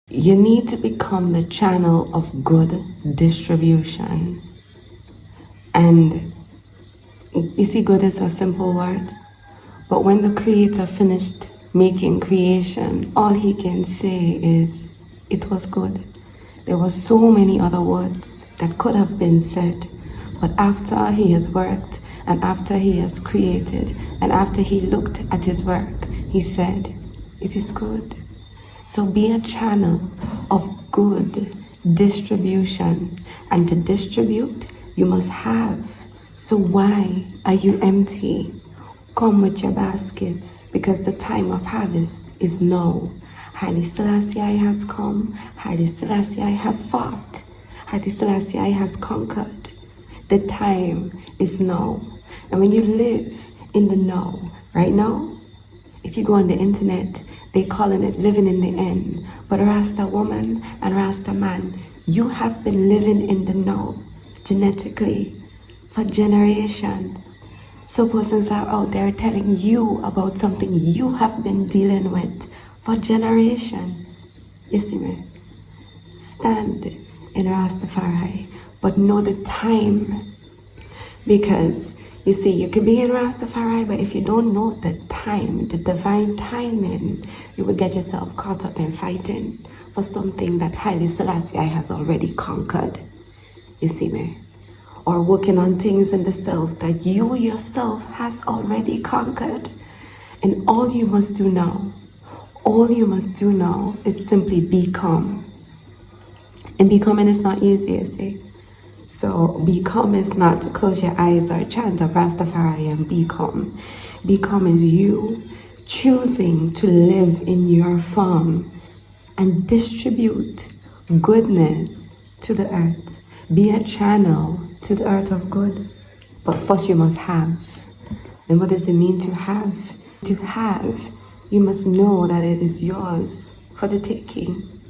You need to become the channel of good distribution. And you see, good is a simple word, but when the Creator finished making creation, all he can say is, it was good. There were so many other words that could have been said, but after he has worked and after he has created and after he looked at his work, he said, it is good. So be a channel of good distribution, and to distribute, you must have. So why are you empty? Come with your baskets, because the time of harvest is now. Haile Selassie I has come. Haile Selassie I have fought. Haile Selassie I has conquered. The time is now. And when you live in the now, right now, if you go on the internet, they calling it living in the end. But Rasta woman and Rasta man, you have been living in the now, genetically, for generations. So persons are out there telling you about something you have been dealing with for generations. You see me? Stand in Rastafari, but know the time. Because you see, you can be in Rastafari, but if you don't know the time, the divine timing, you will get yourself caught up in fighting for something that Haile Selassie I has already conquered. You see me? Or working on things in the self that you yourself has already conquered. And all you must do now is simply become. And becoming is not easy, you see. So become is not to close your eyes or chant of Rastafari and become. Become is you choosing to live in your form and distribute goodness to the earth. Be a channel to the earth of good. But first you must have. And what does it mean to have? To have, you must know that it is yours for the taking.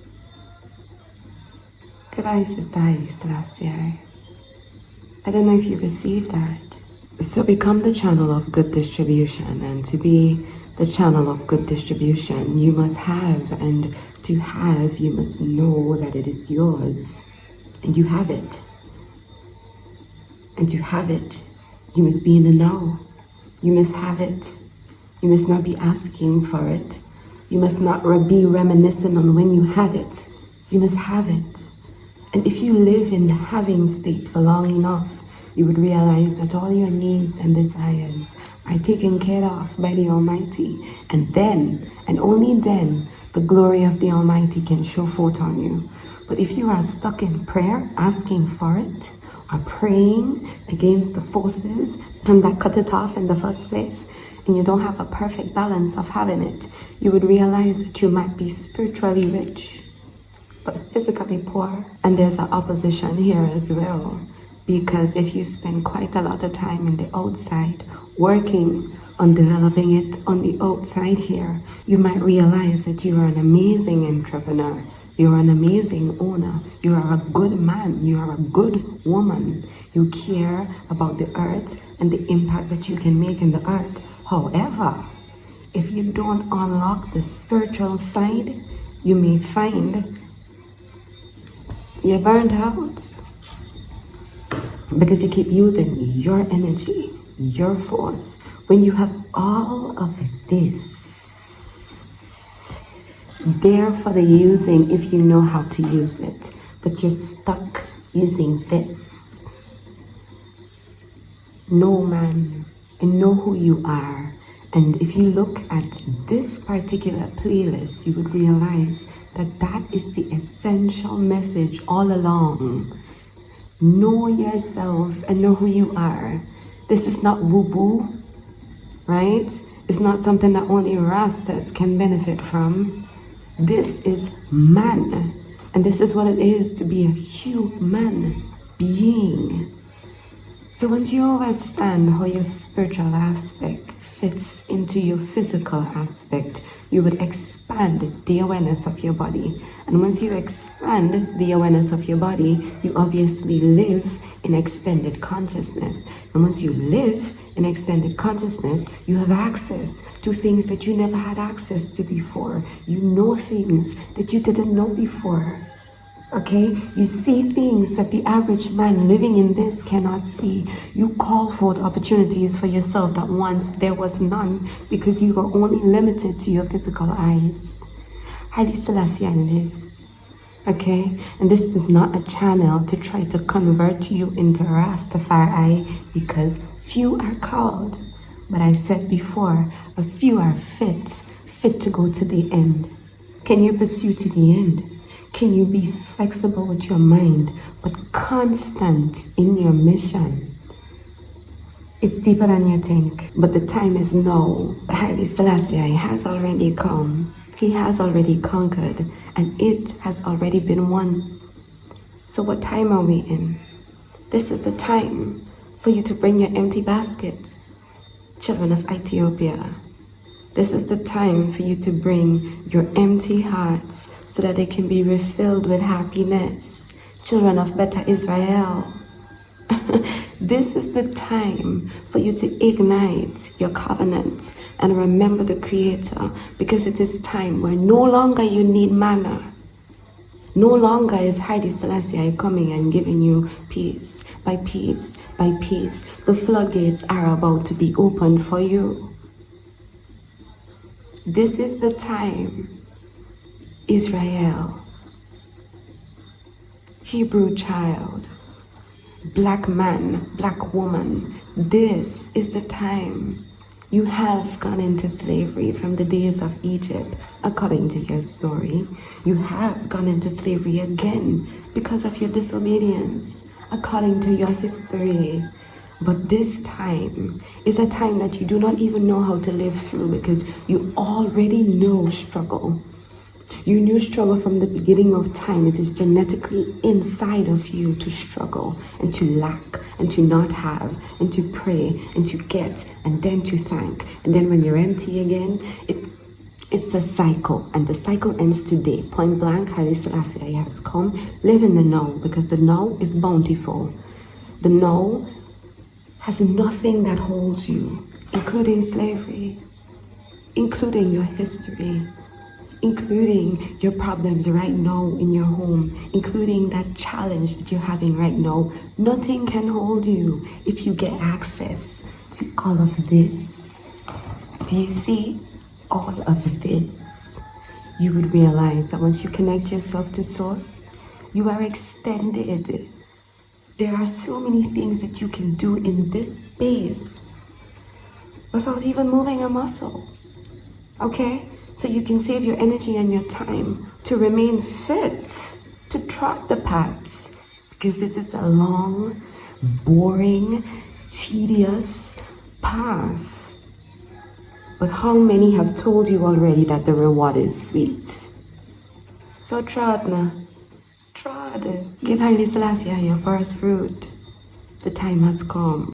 Goodbye, Sister Haile Selassie. I don't know if you received that. So become the channel of good distribution, and to be the channel of good distribution, you must have, and to have, you must know that it is yours, and you have it. And to have it, you must be in the now. You must have it. You must not be asking for it. You must not be reminiscing on when you had it. You must have it. And if you live in the having state for long enough, you would realize that all your needs and desires are taken care of by the Almighty. And then, and only then, the glory of the Almighty can show forth on you. But if you are stuck in prayer, asking for it, or praying against the forces and that cut it off in the first place, and you don't have a perfect balance of having it, you would realize that you might be spiritually rich, but physically poor. And there's an opposition here as well, because if you spend quite a lot of time in the outside working on developing it on the outside here, you might realize that you are an amazing entrepreneur, you are an amazing owner, you are a good man, you are a good woman, you care about the earth and the impact that you can make in the earth. However, if you don't unlock the spiritual side, you may find you're burned out because you keep using your energy, your force, when you have all of this there for the using if you know how to use it, but you're stuck using this. Know man and know who you are. And if you look at this particular playlist, you would realize that that is the essential message all along. Know yourself and know who you are. This is not woo-woo, right? It's not something that only Rastas can benefit from. This is man. And this is what it is to be a human being. So once you understand how your spiritual aspect fits into your physical aspect, you would expand the awareness of your body. And once you expand the awareness of your body, you obviously live in extended consciousness. And once you live in extended consciousness, you have access to things that you never had access to before. You know things that you didn't know before. Okay? You see things that the average man living in this cannot see. You call forth opportunities for yourself that once there was none because you were only limited to your physical eyes. Haile Selassie I lives. Okay? And this is not a channel to try to convert you into Rastafari because few are called. But I said before, a few are fit to go to the end. Can you pursue to the end? Can you be flexible with your mind, but constant in your mission? It's deeper than you think, but the time is now. Haile Selassie I has already come. He has already conquered, and it has already been won. So what time are we in? This is the time for you to bring your empty baskets, children of Ethiopia. This is the time for you to bring your empty hearts so that they can be refilled with happiness. Children of Beta Israel. This is the time for you to ignite your covenant and remember the Creator, because it is time where no longer you need manna. No longer is Haile Selassie I coming and giving you piece by piece by piece. The floodgates are about to be opened for you. This is the time, Israel, Hebrew child, black man, black woman, this is the time. You have gone into slavery from the days of Egypt, according to your story. You have gone into slavery again because of your disobedience, according to your history. But this time is a time that you do not even know how to live through because you already know struggle. You knew struggle from the beginning of time. It is genetically inside of you to struggle and to lack and to not have and to pray and to get and then to thank. And then when you're empty again, it's a cycle, and the cycle ends today. Point blank, Haile Selassie has come. Live in the now, because the now is bountiful. The now has nothing that holds you, including slavery, including your history, including your problems right now in your home, including that challenge that you're having right now. Nothing can hold you if you get access to all of this. Do you see all of this? You would realize that once you connect yourself to Source, you are extended. There are so many things that you can do in this space without even moving a muscle, okay? So you can save your energy and your time to remain fit, to trot the paths, because it is a long, boring, tedious path. But how many have told you already that the reward is sweet? So trot now. Trod. Give Haile Selassie your first fruit. The time has come.